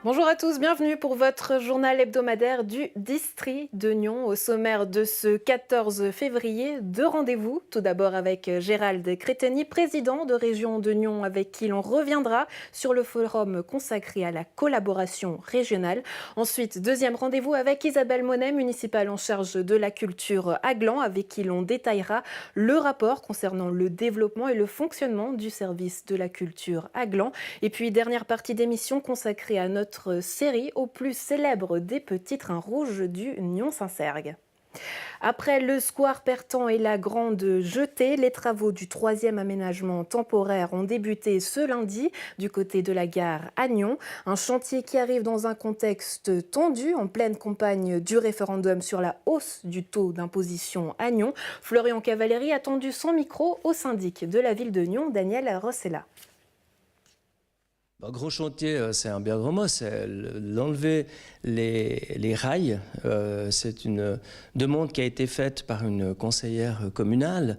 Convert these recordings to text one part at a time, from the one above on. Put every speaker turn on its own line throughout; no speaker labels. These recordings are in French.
Bonjour à tous, bienvenue pour votre journal hebdomadaire du district de Nyon. Au sommaire de ce 14 février, deux rendez-vous. Tout d'abord avec Gérald Créteny, président de région de Nyon, avec qui l'on reviendra sur le forum consacré à la collaboration régionale. Ensuite, deuxième rendez-vous avec Isabelle Monet, municipale en charge de la culture à Gland, avec qui l'on détaillera le rapport concernant le développement et le fonctionnement du service de la culture à Gland. Et puis, dernière partie d'émission consacrée à notre série au plus célèbre des petits trains rouges du Nyon-Saint-Cergue. Après le square Pertan et la grande jetée, les travaux du troisième aménagement temporaire ont débuté ce lundi du côté de la gare à Nyon. Un chantier qui arrive dans un contexte tendu en pleine campagne du référendum sur la hausse du taux d'imposition à Nyon. Florian Cavalieri a tendu son micro au syndic de la ville de Nyon, Daniel Rossella.
Gros chantier, c'est un bien grand mot, c'est l'enlever les rails. C'est une demande qui a été faite par une conseillère communale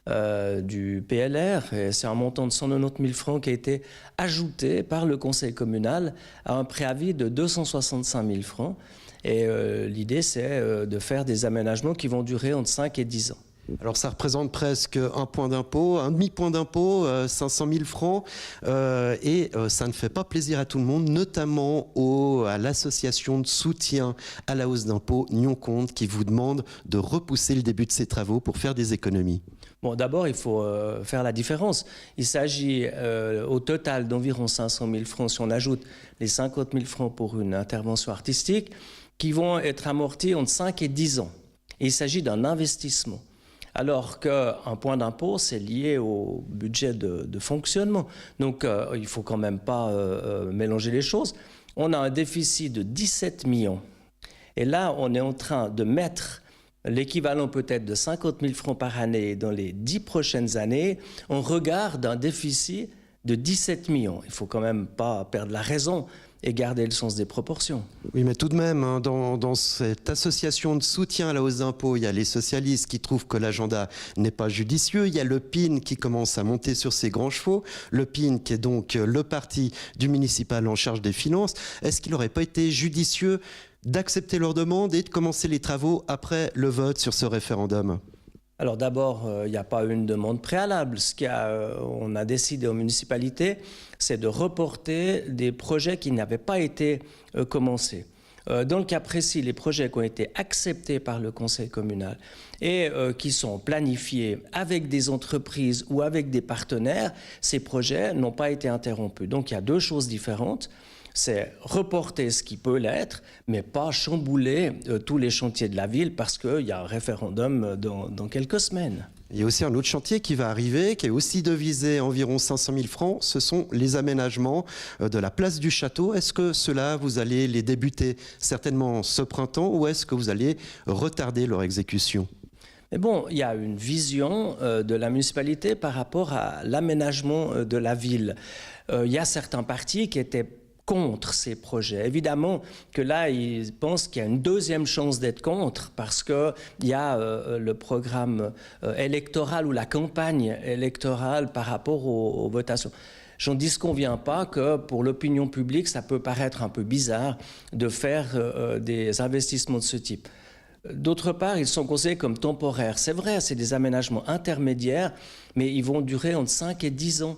du PLR. Et c'est un montant de 190 000 francs qui a été ajouté par le conseil communal à un préavis de 265 000 francs. Et l'idée, c'est de faire des aménagements qui vont durer entre 5 et 10 ans.
Alors ça représente presque un point d'impôt, un demi-point d'impôt, 500 000 francs, et ça ne fait pas plaisir à tout le monde, notamment à l'association de soutien à la hausse d'impôt Nyon Compte, qui vous demande de repousser le début de ces travaux pour faire des économies.
Bon, d'abord, il faut faire la différence. Il s'agit au total d'environ 500 000 francs si on ajoute les 50 000 francs pour une intervention artistique, qui vont être amortis entre 5 et 10 ans. Et il s'agit d'un investissement. Alors qu'un point d'impôt, c'est lié au budget de fonctionnement. Donc, il ne faut quand même pas mélanger les choses. On a un déficit de 17 millions. Et là, on est en train de mettre l'équivalent peut-être de 50 000 francs par année dans les 10 prochaines années en regard d'un déficit de 17 millions. Il ne faut quand même pas perdre la raison et garder le sens des proportions.
Oui, mais tout de même, hein, dans cette association de soutien à la hausse d'impôt, il y a les socialistes qui trouvent que l'agenda n'est pas judicieux, il y a le PIN qui commence à monter sur ses grands chevaux, le PIN qui est donc le parti du municipal en charge des finances. Est-ce qu'il n'aurait pas été judicieux d'accepter leur demande et de commencer les travaux après le vote sur ce référendum ?
Alors d'abord, il n'y a pas une demande préalable. On a décidé aux municipalités, c'est de reporter des projets qui n'avaient pas été commencés. Dans le cas précis, les projets qui ont été acceptés par le conseil communal et qui sont planifiés avec des entreprises ou avec des partenaires, ces projets n'ont pas été interrompus. Donc il y a deux choses différentes. C'est reporter ce qui peut l'être, mais pas chambouler tous les chantiers de la ville parce qu'il y a un référendum dans quelques semaines.
Il y a aussi un autre chantier qui va arriver, qui est aussi devisé environ 500 000 francs. Ce sont les aménagements de la place du château. Est-ce que cela, vous allez les débuter certainement ce printemps ou est-ce que vous allez retarder leur exécution ?
Mais bon, il y a une vision de la municipalité par rapport à l'aménagement de la ville. Il y a certains partis qui étaient contre ces projets. Évidemment que là, ils pensent qu'il y a une deuxième chance d'être contre parce qu'il y a le programme électoral ou la campagne électorale par rapport aux votations. J'en disconviens pas que pour l'opinion publique, ça peut paraître un peu bizarre de faire des investissements de ce type. D'autre part, ils sont considérés comme temporaires. C'est vrai, c'est des aménagements intermédiaires, mais ils vont durer entre 5 et 10 ans.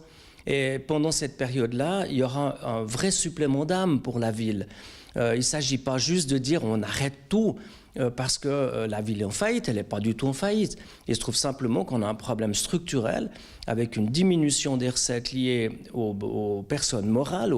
Et pendant cette période-là, il y aura un vrai supplément d'âme pour la ville. Il ne s'agit pas juste de dire on arrête tout parce que la ville est en faillite, elle n'est pas du tout en faillite. Il se trouve simplement qu'on a un problème structurel avec une diminution des recettes liées aux personnes morales,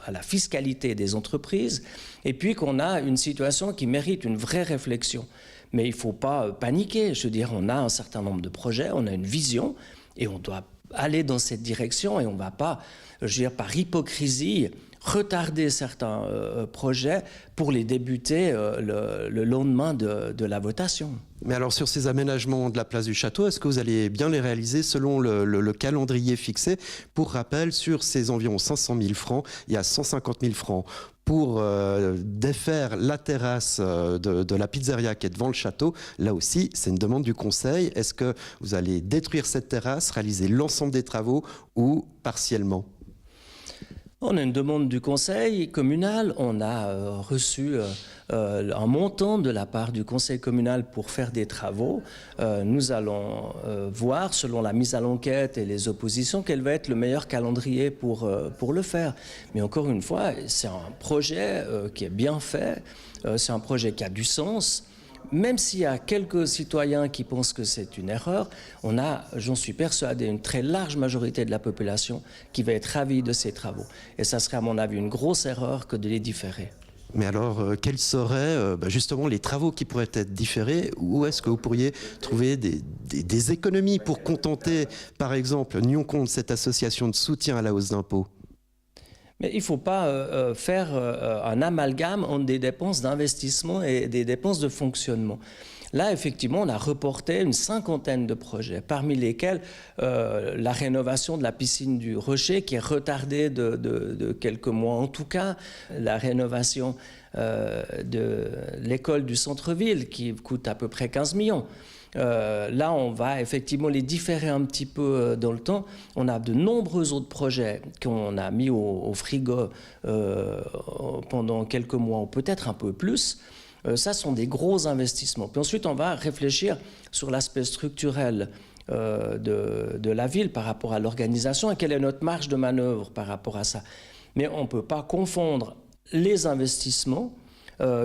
à la fiscalité des entreprises, et puis qu'on a une situation qui mérite une vraie réflexion. Mais il ne faut pas paniquer. Je veux dire, on a un certain nombre de projets, on a une vision, et on doit aller dans cette direction et on ne va pas, je veux dire, par hypocrisie, retarder certains projets pour les débuter le lendemain de la votation.
Mais alors sur ces aménagements de la place du château, est-ce que vous allez bien les réaliser selon le calendrier fixé? Pour rappel, sur ces environ 500 000 francs, il y a 150 000 francs pour défaire la terrasse de la pizzeria qui est devant le château. Là aussi, c'est une demande du conseil. Est-ce que vous allez détruire cette terrasse, réaliser l'ensemble des travaux ou partiellement?
On a une demande du conseil communal, on a reçu un montant de la part du conseil communal pour faire des travaux. Nous allons voir, selon la mise à l'enquête et les oppositions, quel va être le meilleur calendrier pour le faire. Mais encore une fois, c'est un projet qui est bien fait, c'est un projet qui a du sens. Même s'il y a quelques citoyens qui pensent que c'est une erreur, on a, j'en suis persuadé, une très large majorité de la population qui va être ravie de ces travaux. Et ça serait à mon avis une grosse erreur que de les différer.
Mais alors, quels seraient justement les travaux qui pourraient être différés? Où est-ce que vous pourriez trouver des économies pour contenter, par exemple, Nyon-Comte, cette association de soutien à la hausse d'impôts?
Mais il ne faut pas faire un amalgame entre des dépenses d'investissement et des dépenses de fonctionnement. Là, effectivement, on a reporté une 50aine de projets, parmi lesquels la rénovation de la piscine du Rocher, qui est retardée de quelques mois en tout cas, la rénovation de l'école du centre-ville, qui coûte à peu près 15 millions. Là, on va effectivement les différer un petit peu dans le temps. On a de nombreux autres projets qu'on a mis au frigo pendant quelques mois ou peut-être un peu plus. Ça sont des gros investissements. Puis ensuite, on va réfléchir sur l'aspect structurel de la ville par rapport à l'organisation et quelle est notre marge de manœuvre par rapport à ça. Mais on ne peut pas confondre les investissements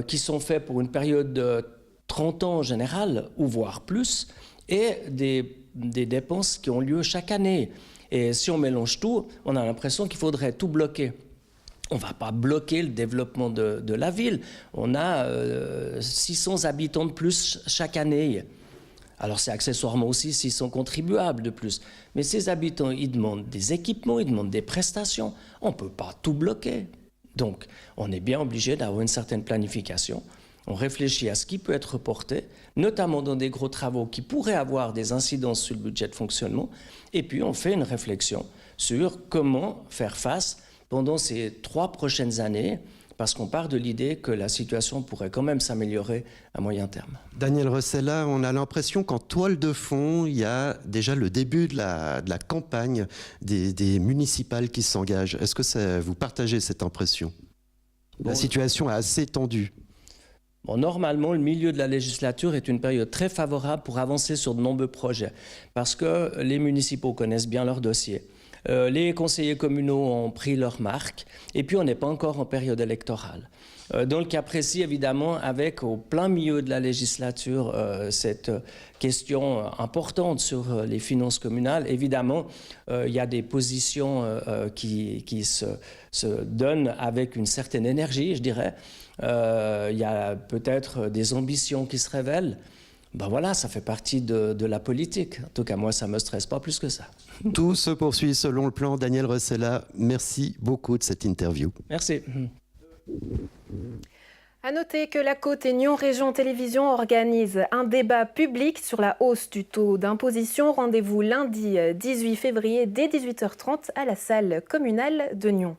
qui sont faits pour une période de 30 ans en général, ou voire plus, et des dépenses qui ont lieu chaque année. Et si on mélange tout, on a l'impression qu'il faudrait tout bloquer. On ne va pas bloquer le développement de la ville. On a 600 habitants de plus chaque année. Alors c'est accessoirement aussi 600 contribuables de plus. Mais ces habitants, ils demandent des équipements, ils demandent des prestations. On ne peut pas tout bloquer. Donc on est bien obligé d'avoir une certaine planification. On réfléchit à ce qui peut être reporté, notamment dans des gros travaux qui pourraient avoir des incidences sur le budget de fonctionnement. Et puis, on fait une réflexion sur comment faire face pendant ces 3 prochaines années, parce qu'on part de l'idée que la situation pourrait quand même s'améliorer à moyen terme.
Daniel Rossella, on a l'impression qu'en toile de fond, il y a déjà le début de la campagne des municipales qui s'engagent. Est-ce que vous partagez cette impression? La situation est assez tendue.
Bon, normalement, le milieu de la législature est une période très favorable pour avancer sur de nombreux projets, parce que les municipaux connaissent bien leur dossier. Les conseillers communaux ont pris leur marque, et puis on n'est pas encore en période électorale. Dans le cas précis, évidemment, avec au plein milieu de la législature cette question importante sur les finances communales, évidemment, il y a des positions qui se donnent avec une certaine énergie, je dirais. Il y a peut-être des ambitions qui se révèlent. Ben voilà, ça fait partie de la politique. En tout cas, moi, ça ne me stresse pas plus que ça.
Tout se poursuit selon le plan. Daniel Rossella, merci beaucoup de cette interview.
Merci.
À noter que la Côte et Nyon Région Télévision organise un débat public sur la hausse du taux d'imposition. Rendez-vous lundi 18 février dès 18h30 à la salle communale de Nyon.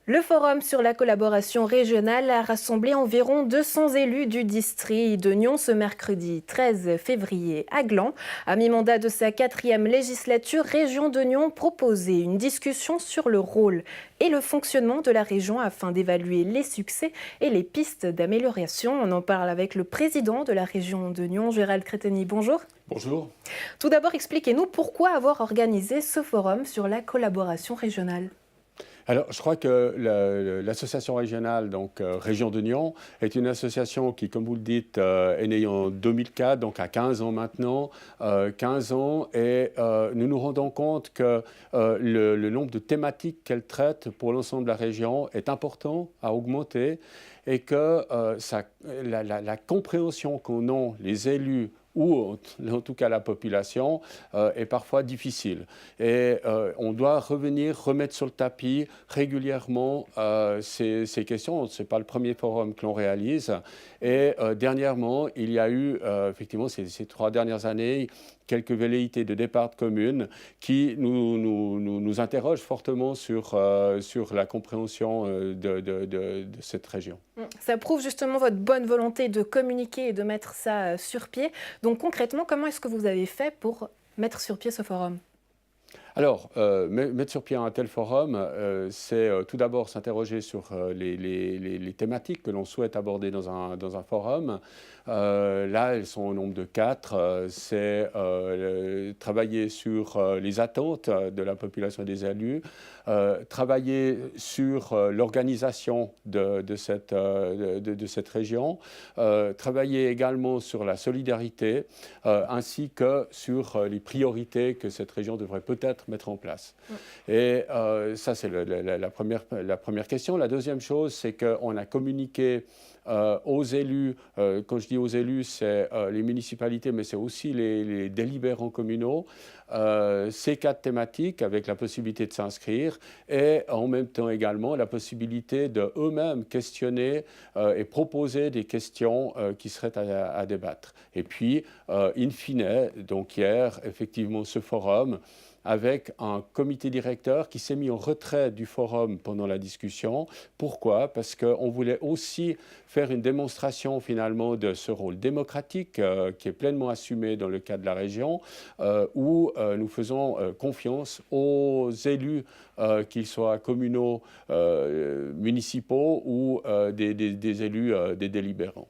Le forum sur la collaboration régionale a rassemblé environ 200 élus du district de Nyon ce mercredi 13 février à Gland. À mi-mandat de sa 4e législature, Région de Nyon proposait une discussion sur le rôle et le fonctionnement de la région afin d'évaluer les succès et les pistes d'amélioration. On en parle avec le président de la Région de Nyon, Gérald Créteny. Bonjour.
Bonjour.
Tout d'abord, expliquez-nous pourquoi avoir organisé ce forum sur la collaboration régionale.
Alors, je crois que l'association régionale, donc Région de Nyon, est une association qui, comme vous le dites, est née en 2004, donc à 15 ans maintenant, 15 ans, et nous nous rendons compte que le nombre de thématiques qu'elle traite pour l'ensemble de la région est important à augmenter et que la compréhension qu'en ont les élus ou en tout cas la population, est parfois difficile. Et on doit remettre sur le tapis régulièrement ces questions. Ce n'est pas le premier forum que l'on réalise. Et dernièrement, il y a eu, effectivement, ces 3 dernières années, quelques velléités de départ de communes qui nous interrogent fortement sur la compréhension de cette région.
Ça prouve justement votre bonne volonté de communiquer et de mettre ça sur pied. Donc concrètement, comment est-ce que vous avez fait pour mettre sur pied ce forum ?
Alors, mettre sur pied un tel forum, c'est tout d'abord s'interroger sur les thématiques que l'on souhaite aborder dans un forum. Là, elles sont au nombre de 4. C'est travailler sur les attentes de la population et des élus, travailler sur l'organisation de cette région, travailler également sur la solidarité, ainsi que sur les priorités que cette région devrait peut-être mettre en place. Et ça, c'est la première question. La deuxième chose, c'est qu'on a communiqué aux élus, quand je dis aux élus, c'est les municipalités, mais c'est aussi les délibérants communaux, ces 4 thématiques avec la possibilité de s'inscrire et en même temps également la possibilité de eux-mêmes questionner et proposer des questions qui seraient à débattre. Et puis, in fine, donc hier, effectivement, ce forum avec un comité directeur qui s'est mis en retrait du forum pendant la discussion. Pourquoi? Parce qu'on voulait aussi faire une démonstration finalement de ce rôle démocratique qui est pleinement assumé dans le cadre de la région, où nous faisons confiance aux élus, qu'ils soient communaux, municipaux ou des élus, des délibérants.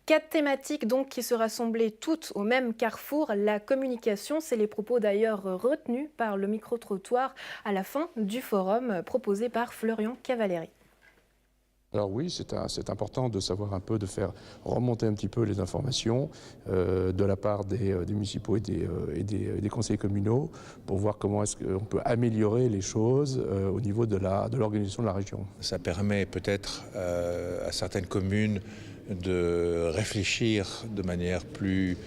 4 thématiques donc qui se rassemblaient toutes au même carrefour, la communication, c'est les propos d'ailleurs retenus par le micro-trottoir à la fin du forum proposé par Florian Cavalieri.
Alors oui, c'est important de savoir un peu, de faire remonter un petit peu les informations de la part des municipaux et des conseillers communaux pour voir comment est-ce qu'on peut améliorer les choses au niveau de l'organisation de la région.
Ça permet peut-être à certaines communes de réfléchir de manière plus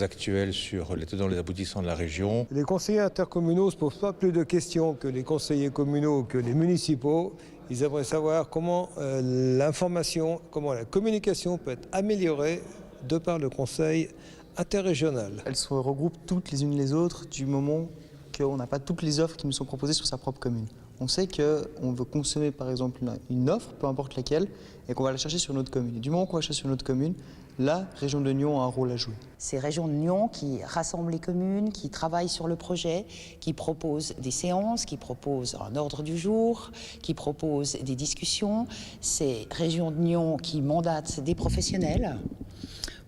actuelle sur les tenants et les aboutissants de la région.
Les conseillers intercommunaux ne se posent pas plus de questions que les conseillers communaux, que les municipaux. Ils aimeraient savoir comment l'information, comment la communication peut être améliorée de par le conseil interrégional.
Elles se regroupent toutes les unes les autres du moment qu'on n'a pas toutes les offres qui nous sont proposées sur sa propre commune. On sait qu'on veut consommer par exemple une offre, peu importe laquelle, et qu'on va la chercher sur notre commune. Et du moment qu'on va chercher sur notre commune, la région de Nyon a un rôle à jouer.
C'est Région de Nyon qui rassemble les communes, qui travaille sur le projet, qui propose des séances, qui propose un ordre du jour, qui propose des discussions. C'est Région de Nyon qui mandate des professionnels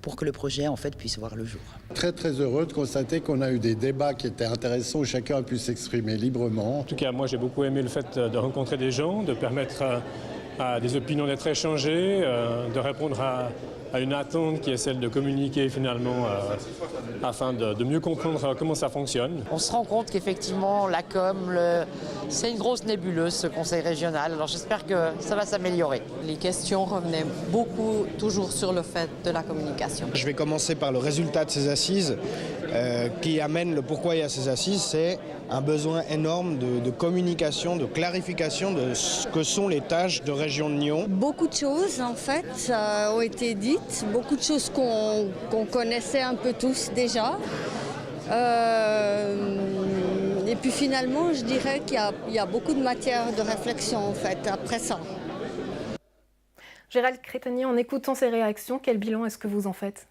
pour que le projet en fait puisse voir le jour.
Très très heureux de constater qu'on a eu des débats qui étaient intéressants où chacun a pu s'exprimer librement.
En tout cas, moi j'ai beaucoup aimé le fait de rencontrer des gens, de permettre à des opinions d'être échangées, de répondre à une attente qui est celle de communiquer finalement afin de mieux comprendre comment ça fonctionne.
On se rend compte qu'effectivement la com, c'est une grosse nébuleuse ce conseil régional, alors j'espère que ça va s'améliorer.
Les questions revenaient beaucoup toujours sur le fait de la communication.
Je vais commencer par le résultat de ces assises qui amène le pourquoi il y a ces assises, c'est un besoin énorme de communication, de clarification de ce que sont les tâches de Région de Nyon.
Beaucoup de choses en fait ont été dites, beaucoup de choses qu'on connaissait un peu tous déjà. Et puis finalement, je dirais qu'il y a beaucoup de matière de réflexion en fait après ça.
Gérald Crétenier, en écoutant ces réactions, quel bilan est-ce que vous en faites ?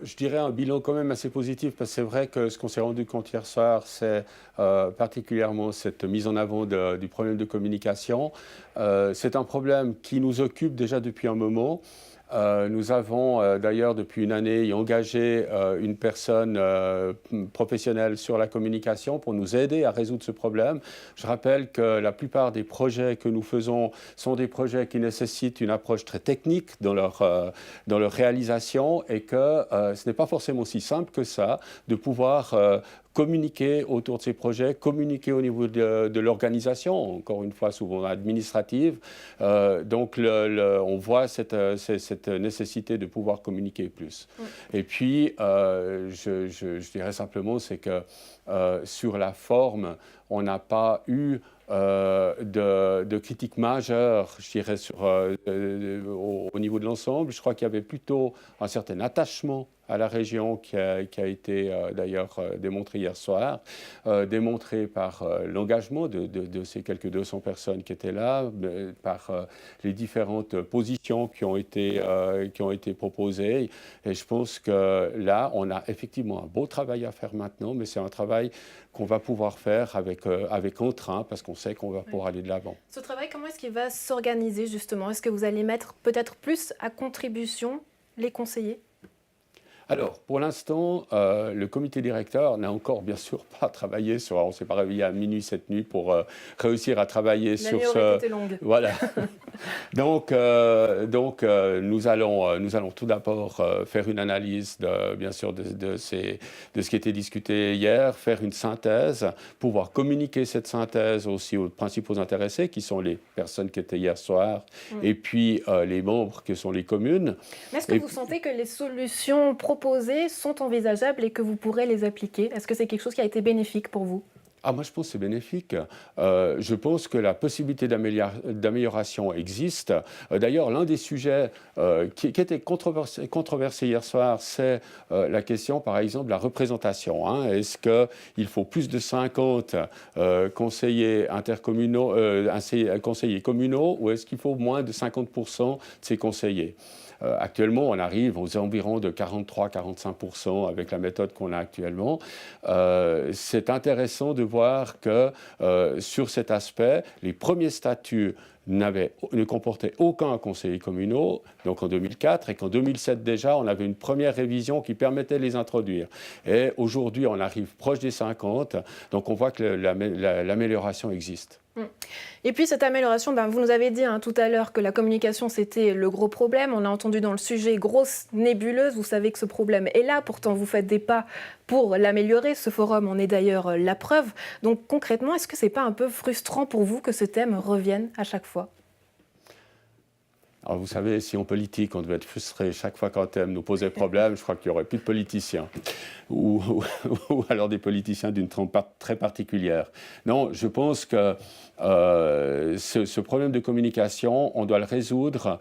Je dirais un bilan quand même assez positif, parce que c'est vrai que ce qu'on s'est rendu compte hier soir, c'est particulièrement cette mise en avant du problème de communication. C'est un problème qui nous occupe déjà depuis un moment. Nous avons d'ailleurs depuis une année engagé une personne professionnelle sur la communication pour nous aider à résoudre ce problème. Je rappelle que la plupart des projets que nous faisons sont des projets qui nécessitent une approche très technique dans leur réalisation, et que ce n'est pas forcément si simple que ça de pouvoir communiquer autour de ces projets, communiquer au niveau de l'organisation, encore une fois souvent administrative. Donc on voit cette nécessité de pouvoir communiquer plus. Et puis, je dirais simplement, c'est que sur la forme, on n'a pas eu de critiques majeures, je dirais, au niveau de l'ensemble. Je crois qu'il y avait plutôt un certain attachement à la région qui a été d'ailleurs démontré hier soir, démontré par l'engagement de ces quelques 200 personnes qui étaient là, par les différentes positions qui ont été proposées. Et je pense que là, on a effectivement un beau travail à faire maintenant, mais c'est un travail qu'on va pouvoir faire avec entrain, parce qu'on sait qu'on va pouvoir aller de l'avant.
Ce travail, comment est-ce qu'il va s'organiser justement? Est-ce que vous allez mettre peut-être plus à contribution les conseillers?
Alors, pour l'instant, le comité directeur n'a encore, bien sûr, pas travaillé sur... On ne s'est pas réveillé à minuit cette nuit pour réussir à travailler sur ce...
La nuit aurait été longue.
Voilà. Donc, nous allons tout d'abord faire une analyse, bien sûr, de ce qui était discuté hier, faire une synthèse, pouvoir communiquer cette synthèse aussi aux principaux intéressés, qui sont les personnes qui étaient hier soir, et puis les membres, qui sont les communes.
Mais est-ce que vous sentez que les solutions proposées sont envisageables et que vous pourrez les appliquer? Est-ce que c'est quelque chose qui a été bénéfique pour vous?
Moi, je pense que c'est bénéfique. Je pense que la possibilité d'amélioration existe. D'ailleurs, l'un des sujets qui était controversé hier soir, c'est la question, par exemple, de la représentation. Est-ce qu'il faut plus de 50 conseillers intercommunaux, conseillers communaux, ou est-ce qu'il faut moins de 50% de ces conseillers? Actuellement, on arrive aux environs de 43-45% avec la méthode qu'on a actuellement. C'est intéressant de voir que sur cet aspect, les premiers statuts ne comportaient aucun conseiller communal, donc en 2004, et qu'en 2007 déjà, on avait une première révision qui permettait de les introduire. Et aujourd'hui, on arrive proche des 50, donc on voit que l'amélioration existe.
Et puis cette amélioration, vous nous avez dit tout à l'heure que la communication c'était le gros problème. On a entendu dans le sujet grosse nébuleuse. Vous savez que ce problème est là, pourtant vous faites des pas pour l'améliorer. Ce forum en est d'ailleurs la preuve. Donc concrètement, est-ce que c'est pas un peu frustrant pour vous que ce thème revienne à chaque fois?
Alors vous savez, si en politique on devait être frustré chaque fois qu'un thème nous posait problème, je crois qu'il n'y aurait plus de politiciens. Ou alors des politiciens d'une trempe très particulière. Non, je pense que ce problème de communication, on doit le résoudre.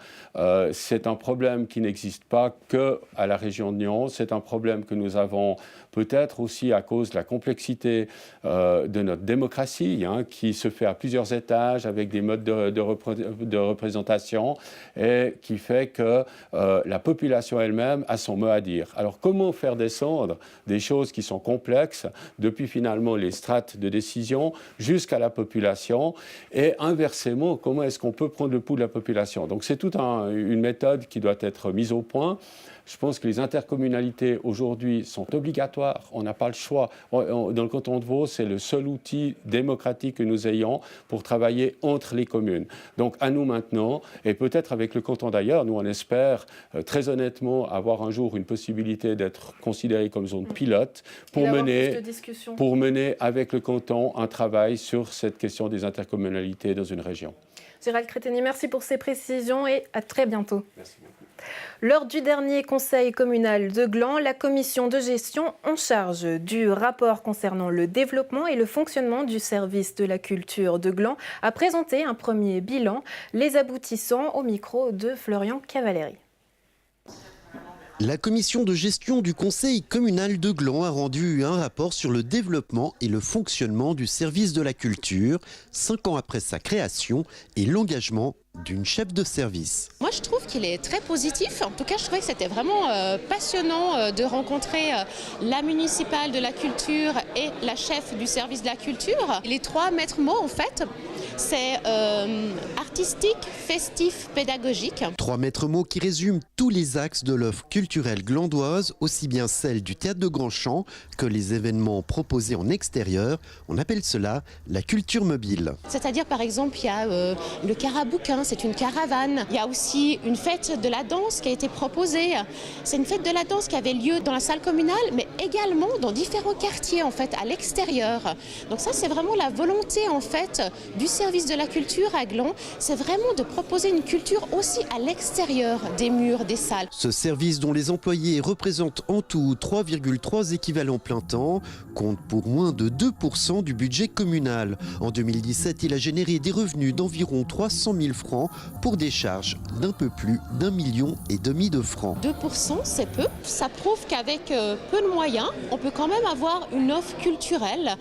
C'est un problème qui n'existe pas qu'à la région de Nyon. C'est un problème que nous avons peut-être aussi à cause de la complexité de notre démocratie, qui se fait à plusieurs étages avec des modes de représentation et qui fait que la population elle-même a son mot à dire. Alors comment faire descendre des choses qui sont complexes depuis finalement les strates de décision jusqu'à la population et inversement, comment est-ce qu'on peut prendre le pouls de la population? Donc c'est toute une méthode qui doit être mise au point. Je pense que les intercommunalités aujourd'hui sont obligatoires, on n'a pas le choix. Dans le canton de Vaud, c'est le seul outil démocratique que nous ayons pour travailler entre les communes. Donc à nous maintenant, et peut-être avec le canton d'ailleurs, nous on espère très honnêtement avoir un jour une possibilité d'être considéré comme zone pilote pour mener avec le canton un travail sur cette question des intercommunalités dans une région.
Gérald Créteny, merci pour ces précisions et à très bientôt.
Merci beaucoup.
Lors du dernier conseil communal de Gland, la commission de gestion en charge du rapport concernant le développement et le fonctionnement du service de la culture de Gland a présenté un premier bilan, les aboutissants au micro de Florian Cavalieri.
La commission de gestion du conseil communal de Gland a rendu un rapport sur le développement et le fonctionnement du service de la culture, 5 ans après sa création et l'engagement d'une chef de service.
Moi je trouve qu'il est très positif, en tout cas je trouvais que c'était vraiment passionnant de rencontrer la municipale de la culture et la chef du service de la culture. Les 3 maîtres mots en fait, c'est artistique, festif, pédagogique.
3 maîtres mots qui résument tous les axes de l'œuvre culturelle glandoise, aussi bien celle du théâtre de Grand Champ que les événements proposés en extérieur. On appelle cela la culture mobile.
C'est-à-dire par exemple il y a le carabouquin, c'est une caravane. Il y a aussi une fête de la danse qui a été proposée. C'est une fête de la danse qui avait lieu dans la salle communale, mais également dans différents quartiers en fait, à l'extérieur. Donc ça, c'est vraiment la volonté en fait du service service de la culture à Gland, c'est vraiment de proposer une culture aussi à l'extérieur des murs, des salles.
Ce service, dont les employés représentent en tout 3,3 équivalents plein temps, compte pour moins de 2% du budget communal. En 2017, il a généré des revenus d'environ 300 000 francs pour des charges d'un peu plus d'1,5 million de francs.
2%, c'est peu. Ça prouve qu'avec peu de moyens, on peut quand même avoir une offre culturelle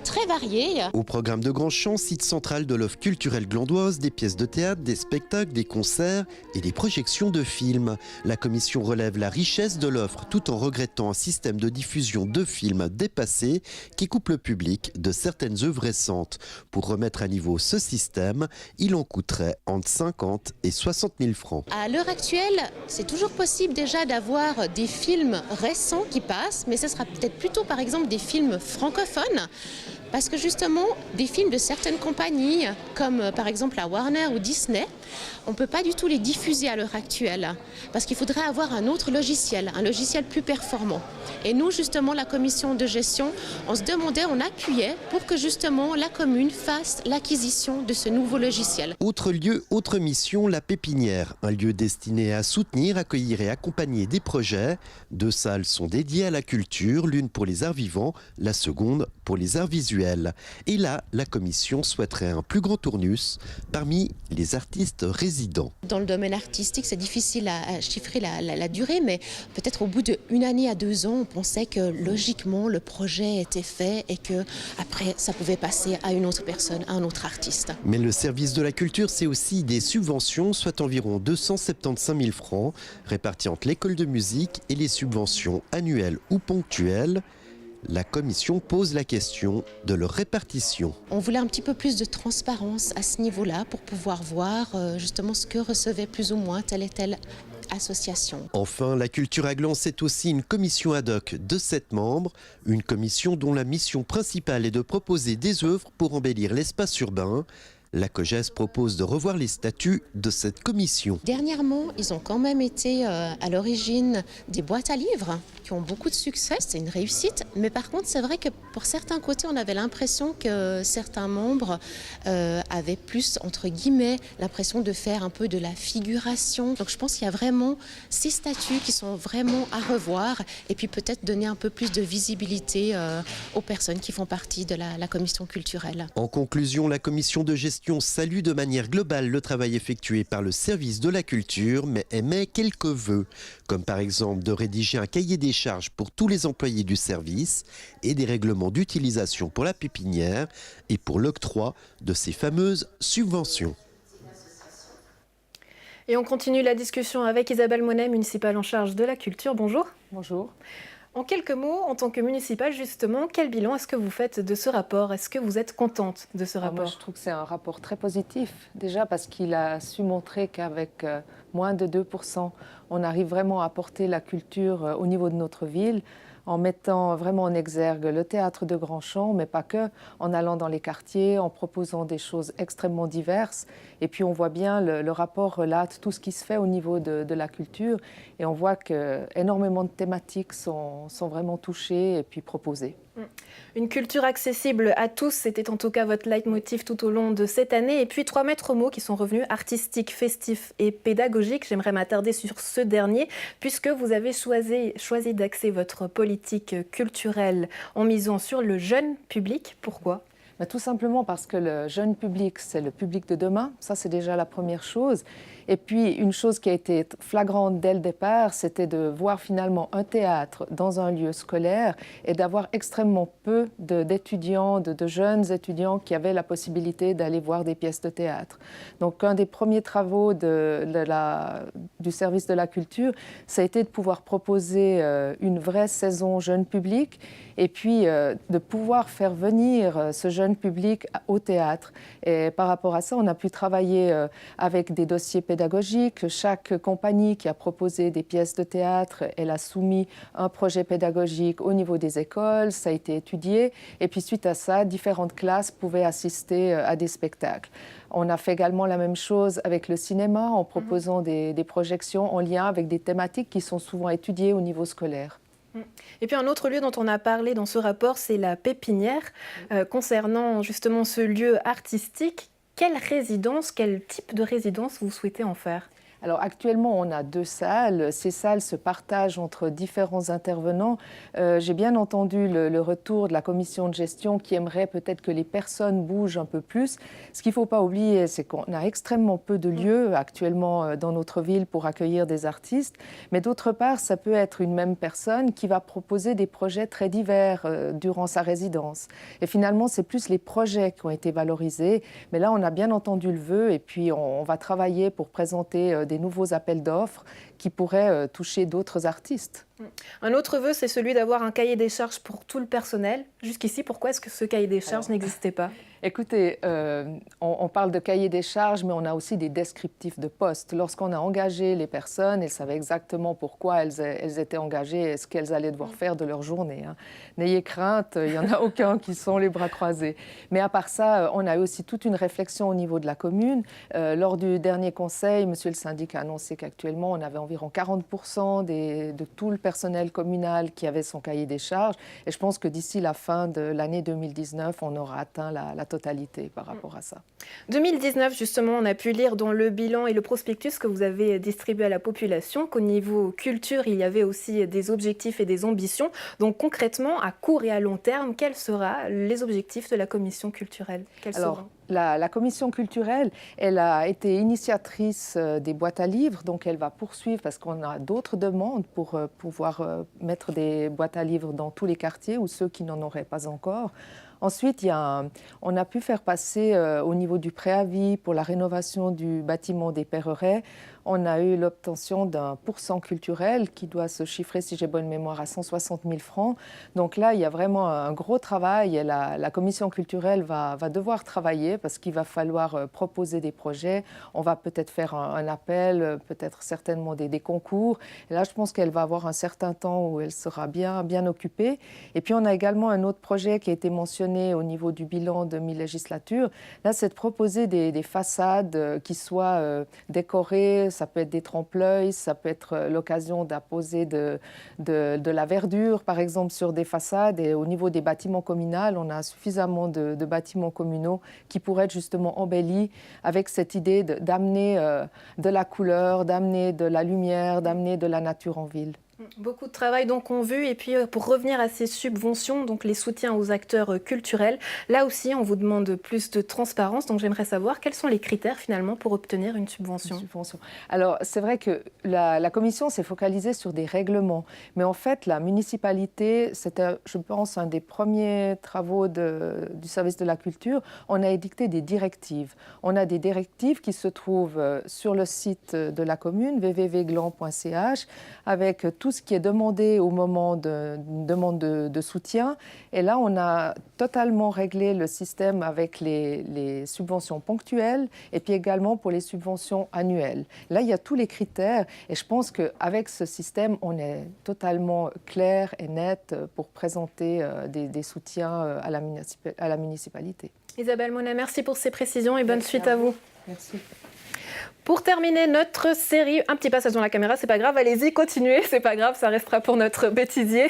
très variée.
Au programme de Grandchamp, site central de l'offre culturelle glandoise, des pièces de théâtre, des spectacles, des concerts et des projections de films. La commission relève la richesse de l'offre tout en regrettant un système de diffusion de films dépassé qui coupe le public de certaines œuvres récentes. Pour remettre à niveau ce système, il en coûterait entre 50 et 60 000 francs.
À l'heure actuelle, c'est toujours possible déjà d'avoir des films récents qui passent, mais ce sera peut-être plutôt par exemple des films francophones. Parce que justement, des films de certaines compagnies, comme par exemple la Warner ou Disney, on ne peut pas du tout les diffuser à l'heure actuelle. Parce qu'il faudrait avoir un autre logiciel, un logiciel plus performant. Et nous, justement, la commission de gestion, on se demandait, on appuyait pour que justement la commune fasse l'acquisition de ce nouveau logiciel.
Autre lieu, autre mission, la Pépinière. Un lieu destiné à soutenir, accueillir et accompagner des projets. 2 salles sont dédiées à la culture, l'une pour les arts vivants, la seconde pour les arts visuels. Et là, la commission souhaiterait un plus grand tournus parmi les artistes résidents.
Dans le domaine artistique, c'est difficile à chiffrer la durée, mais peut-être au bout d'1 année à 2 ans, on pensait que logiquement le projet était fait et que après ça pouvait passer à une autre personne, à un autre artiste.
Mais le service de la culture, c'est aussi des subventions, soit environ 275 000 francs, répartis entre l'école de musique et les subventions annuelles ou ponctuelles. La commission pose la question de leur répartition.
On voulait un petit peu plus de transparence à ce niveau-là pour pouvoir voir justement ce que recevait plus ou moins telle et telle association.
Enfin, la culture à Gland, c'est aussi une commission ad hoc de 7 membres, une commission dont la mission principale est de proposer des œuvres pour embellir l'espace urbain. La COGES propose de revoir les statuts de cette commission.
Dernièrement, ils ont quand même été à l'origine des boîtes à livres qui ont beaucoup de succès, c'est une réussite. Mais par contre, c'est vrai que pour certains côtés, on avait l'impression que certains membres avaient plus, entre guillemets, l'impression de faire un peu de la figuration. Donc je pense qu'il y a vraiment ces statuts qui sont vraiment à revoir et puis peut-être donner un peu plus de visibilité aux personnes qui font partie de la commission culturelle.
En conclusion, la commission de gestion salue de manière globale le travail effectué par le service de la culture, mais émet quelques vœux, comme par exemple de rédiger un cahier des charges pour tous les employés du service et des règlements d'utilisation pour la pépinière et pour l'octroi de ces fameuses subventions.
Et on continue la discussion avec Isabelle Monet, municipale en charge de la culture. Bonjour.
Bonjour.
En quelques mots, en tant que municipale, justement, quel bilan est-ce que vous faites de ce rapport? Est-ce que vous êtes contente de ce rapport?
Moi, je trouve que c'est un rapport très positif, déjà parce qu'il a su montrer qu'avec moins de 2%, on arrive vraiment à porter la culture au niveau de notre ville, en mettant vraiment en exergue le théâtre de Grandchamp, mais pas que, en allant dans les quartiers, en proposant des choses extrêmement diverses. Et puis on voit bien, le rapport relate tout ce qui se fait au niveau de la culture, et on voit qu'énormément de thématiques sont vraiment touchées et puis proposées.
Une culture accessible à tous, c'était en tout cas votre leitmotiv tout au long de cette année. Et puis 3 maîtres mots qui sont revenus, artistiques, festifs et pédagogiques. J'aimerais m'attarder sur ce dernier, puisque vous avez choisi d'axer votre politique culturelle en misant sur le jeune public. Pourquoi ?
Tout simplement parce que le jeune public, c'est le public de demain. Ça, c'est déjà la première chose. Et puis, une chose qui a été flagrante dès le départ, c'était de voir finalement un théâtre dans un lieu scolaire et d'avoir extrêmement peu d'étudiants, de jeunes étudiants qui avaient la possibilité d'aller voir des pièces de théâtre. Donc, un des premiers travaux du service de la culture, ça a été de pouvoir proposer une vraie saison jeune public et puis de pouvoir faire venir ce jeune public au théâtre. Et par rapport à ça, on a pu travailler avec des dossiers pédagogiques. Chaque compagnie qui a proposé des pièces de théâtre, elle a soumis un projet pédagogique au niveau des écoles, ça a été étudié. Et puis suite à ça, différentes classes pouvaient assister à des spectacles. On a fait également la même chose avec le cinéma en proposant des projections en lien avec des thématiques qui sont souvent étudiées au niveau scolaire.
Et puis un autre lieu dont on a parlé dans ce rapport, c'est la Pépinière. Concernant justement ce lieu artistique, quelle résidence, quel type de résidence vous souhaitez en faire ?
Alors actuellement, on a 2 salles. Ces salles se partagent entre différents intervenants. J'ai bien entendu le retour de la commission de gestion qui aimerait peut-être que les personnes bougent un peu plus. Ce qu'il ne faut pas oublier, c'est qu'on a extrêmement peu de lieux actuellement dans notre ville pour accueillir des artistes. Mais d'autre part, ça peut être une même personne qui va proposer des projets très divers durant sa résidence. Et finalement, c'est plus les projets qui ont été valorisés. Mais là, on a bien entendu le vœu et puis on va travailler pour présenter des nouveaux appels d'offres qui pourraient toucher d'autres artistes.
Un autre vœu, c'est celui d'avoir un cahier des charges pour tout le personnel. Jusqu'ici, pourquoi est-ce que ce cahier des charges n'existait pas ?
Écoutez, on parle de cahier des charges, mais on a aussi des descriptifs de poste. Lorsqu'on a engagé les personnes, elles savaient exactement pourquoi elles étaient engagées et ce qu'elles allaient devoir faire de leur journée. N'ayez crainte, il n'y en a aucun qui sont les bras croisés. Mais à part ça, on a eu aussi toute une réflexion au niveau de la commune. Lors du dernier conseil, monsieur le syndic a annoncé qu'actuellement, on avait environ 40% de tout le personnel communal qui avait son cahier des charges. Et je pense que d'ici la fin de l'année 2019, on aura atteint la totalité par rapport à ça.
2019, justement, on a pu lire dans le bilan et le prospectus que vous avez distribué à la population qu'au niveau culture, il y avait aussi des objectifs et des ambitions. Donc concrètement, à court et à long terme, quels seront les objectifs de la commission culturelle ?
La commission culturelle, elle a été initiatrice des boîtes à livres, donc elle va poursuivre parce qu'on a d'autres demandes pour pouvoir mettre des boîtes à livres dans tous les quartiers ou ceux qui n'en auraient pas encore. Ensuite, on a pu faire passer au niveau du préavis pour la rénovation du bâtiment des Perrerets, on a eu l'obtention d'un % culturel qui doit se chiffrer, si j'ai bonne mémoire, à 160 000 francs. Donc là, il y a vraiment un gros travail et la commission culturelle va devoir travailler parce qu'il va falloir proposer des projets. On va peut-être faire un appel, peut-être certainement des concours. Et là, je pense qu'elle va avoir un certain temps où elle sera bien occupée. Et puis, on a également un autre projet qui a été mentionné au niveau du bilan de mi-législature. Là, c'est de proposer des façades qui soient décorées. Ça peut être des trompe-l'œil, ça peut être l'occasion d'apposer de la verdure, par exemple, sur des façades. Et au niveau des bâtiments communaux, on a suffisamment de bâtiments communaux qui pourraient être justement embellis avec cette idée d'amener de la couleur, d'amener de la lumière, d'amener de la nature en ville.
Beaucoup de travail donc en vue. Et puis pour revenir à ces subventions, donc les soutiens aux acteurs culturels, là aussi on vous demande plus de transparence. Donc j'aimerais savoir quels sont les critères finalement pour obtenir une subvention.
Alors c'est vrai que la commission s'est focalisée sur des règlements, mais en fait la municipalité, c'était je pense un des premiers travaux du service de la culture, on a édicté des directives. On a des directives qui se trouvent sur le site de la commune, www.glan.ch, avec tout ce qui est demandé au moment de demande de soutien. Et là, on a totalement réglé le système avec les subventions ponctuelles et puis également pour les subventions annuelles. Là, il y a tous les critères et je pense qu'avec ce système, on est totalement clair et net pour présenter des soutiens à la municipalité.
Isabelle Monet, merci pour ces précisions et bonne suite à vous.
Merci.
Pour terminer notre série, un petit passage dans la caméra, c'est pas grave, allez-y, continuez, c'est pas grave, ça restera pour notre bêtisier.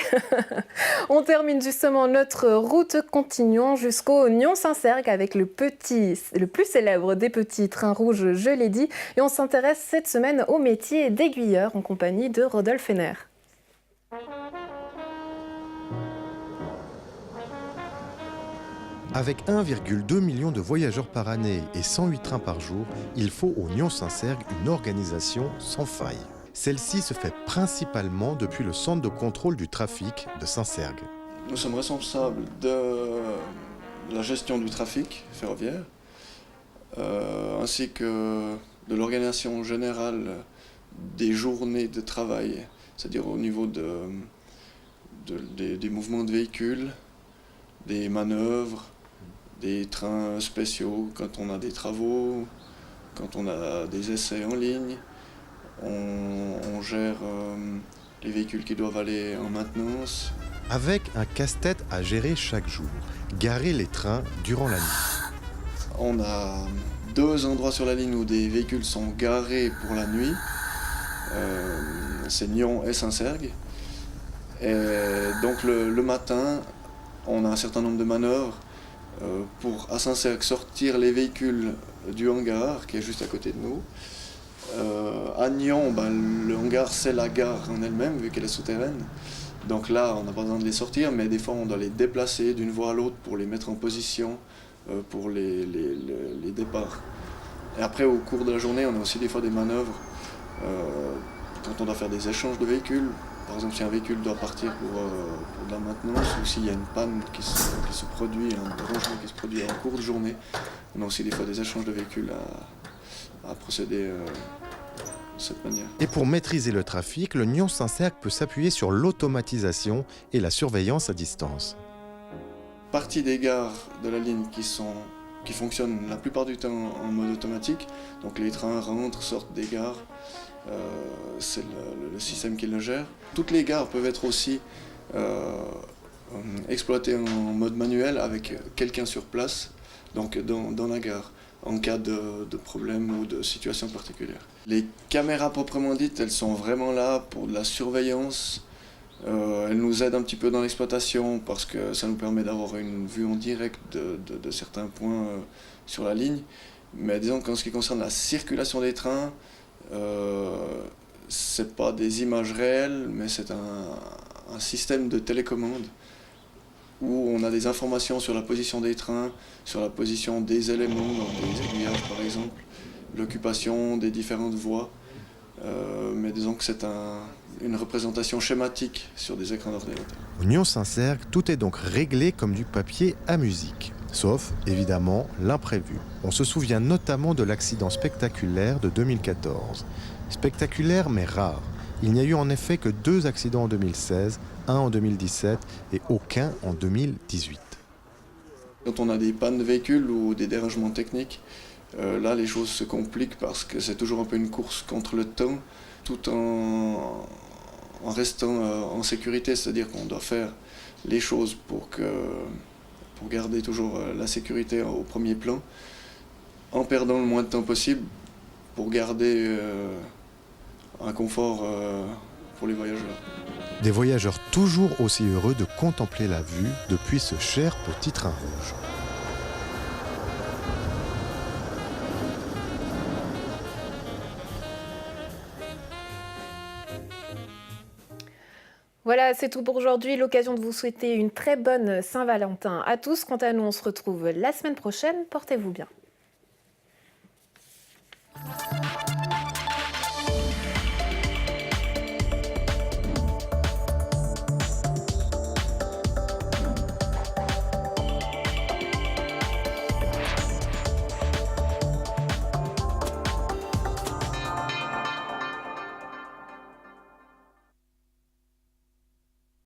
On termine justement notre route continuant jusqu'au Nyon-Saint-Cergue avec le plus célèbre des petits trains rouges, je l'ai dit. Et on s'intéresse cette semaine au métier d'aiguilleur en compagnie de Rodolphe Henner.
Avec 1,2 million de voyageurs par année et 108 trains par jour, il faut au Nyon-Saint-Cergue une organisation sans faille. Celle-ci se fait principalement depuis le centre de contrôle du trafic de Saint-Cergue.
Nous sommes responsables de la gestion du trafic ferroviaire, ainsi que de l'organisation générale des journées de travail, c'est-à-dire au niveau des mouvements de véhicules, des manœuvres, des trains spéciaux quand on a des travaux, quand on a des essais en ligne. On gère les véhicules qui doivent aller en maintenance.
Avec un casse-tête à gérer chaque jour, garer les trains durant la nuit.
On a 2 endroits sur la ligne où des véhicules sont garés pour la nuit. C'est Nyon et Saint-Cergue. Et donc le matin, on a un certain nombre de manœuvres pour à Saint-Cergue sortir les véhicules du hangar qui est juste à côté de nous. À Nyon, le hangar c'est la gare en elle-même vu qu'elle est souterraine. Donc là on n'a pas besoin de les sortir, mais des fois on doit les déplacer d'une voie à l'autre pour les mettre en position pour les départs. Et après au cours de la journée on a aussi des fois des manœuvres quand on doit faire des échanges de véhicules. Par exemple, si un véhicule doit partir pour de la maintenance ou s'il y a une panne qui se produit, un dérangement qui se produit en cours de journée, on a aussi des fois des échanges de véhicules à procéder de cette manière.
Et pour maîtriser le trafic, le Nyon-Saint-Cergue peut s'appuyer sur l'automatisation et la surveillance à distance.
Partie des gares de la ligne qui fonctionnent la plupart du temps en mode automatique, donc les trains rentrent, sortent des gares. C'est le système qui le gère. Toutes les gares peuvent être aussi exploitées en mode manuel avec quelqu'un sur place, donc dans la gare, en cas de problème ou de situation particulière. Les caméras proprement dites, elles sont vraiment là pour de la surveillance. Elles nous aident un petit peu dans l'exploitation parce que ça nous permet d'avoir une vue en direct de certains points sur la ligne. Mais disons qu'en ce qui concerne la circulation des trains, c'est pas des images réelles, mais c'est un système de télécommande où on a des informations sur la position des trains, sur la position des éléments, donc des aiguillages par exemple, l'occupation des différentes voies. Mais disons que c'est une représentation schématique sur des écrans d'ordinateur.
Au Nyon-Saint-Cergue, tout est donc réglé comme du papier à musique. Sauf, évidemment, l'imprévu. On se souvient notamment de l'accident spectaculaire de 2014. Spectaculaire mais rare. Il n'y a eu en effet que 2 accidents en 2016, un en 2017 et aucun en 2018.
Quand on a des pannes de véhicules ou des dérangements techniques, là les choses se compliquent parce que c'est toujours un peu une course contre le temps, tout en restant en sécurité, c'est-à-dire qu'on doit faire les choses pour garder toujours la sécurité au premier plan, en perdant le moins de temps possible pour garder un confort pour les voyageurs.
Des voyageurs toujours aussi heureux de contempler la vue depuis ce cher petit train rouge.
Voilà, c'est tout pour aujourd'hui. L'occasion de vous souhaiter une très bonne Saint-Valentin à tous. Quant à nous, on se retrouve la semaine prochaine. Portez-vous bien.